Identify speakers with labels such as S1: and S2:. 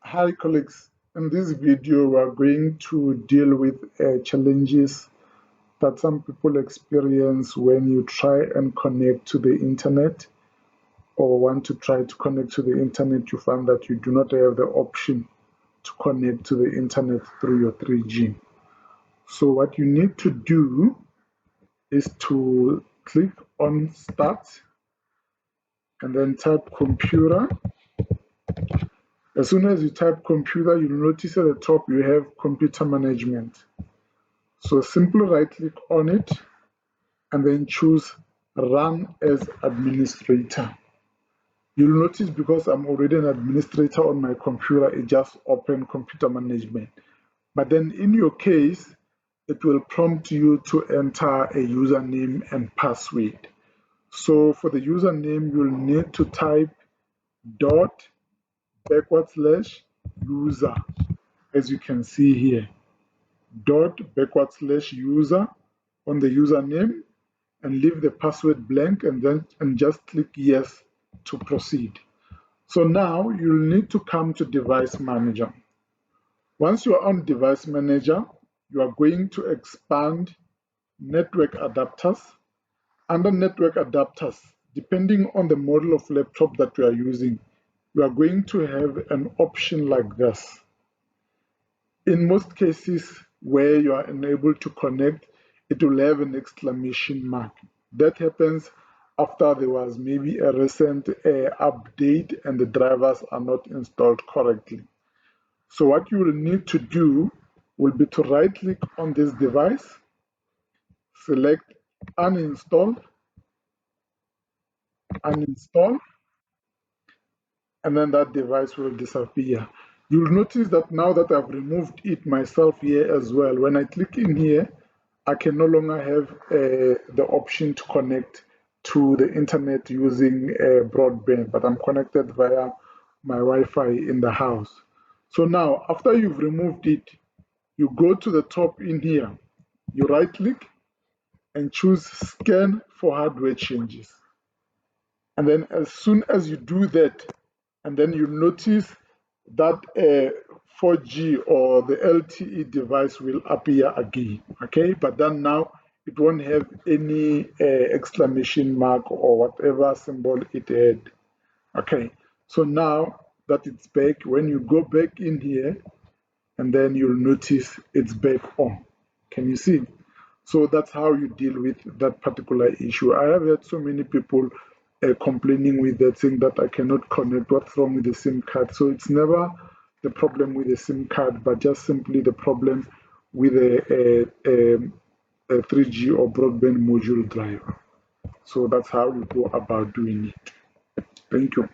S1: Hi colleagues, in this video we are going to deal with challenges that some people experience when you try and connect to the internet or want to try to connect to the internet. You find that you do not have the option to connect to the internet through your 3G. So what you need to do is to click on Start and then type computer. As soon as you type computer, you'll notice at the top you have computer management. So simply right click on it and then choose run as administrator. You'll notice because I'm already an administrator on my computer, it just opened computer management. But then in your case, it will prompt you to enter a username and password. So for the username, you'll need to type /user, as you can see here, /user on the username and leave the password blank and just click yes to proceed. So now you'll need to come to Device Manager. Once you're on Device Manager, you are going to expand Network Adapters. Under Network Adapters, depending on the model of laptop that you are using, you are going to have an option like this. In most cases where you are unable to connect, it will have an exclamation mark. That happens after there was maybe a recent update and the drivers are not installed correctly. So what you will need to do will be to right click on this device, select uninstall, and then that device will disappear. You'll notice that now that I've removed it myself here as well, when I click in here, I can no longer have the option to connect to the internet using broadband, but I'm connected via my Wi-Fi in the house. So now, after you've removed it, you go to the top in here, you right click and choose scan for hardware changes. And then as soon as you do that, and then you notice that 4G or the LTE device will appear again, okay? But then now it won't have any exclamation mark or whatever symbol it had, okay? So now that it's back, when you go back in here, and then you'll notice it's back on. Can you see? So that's how you deal with that particular issue. I have had so many people complaining with that, saying that I cannot connect, what's wrong with the SIM card? So it's never the problem with the SIM card, but just simply the problem with a 3G or broadband module driver. So that's how you go about doing it. Thank you.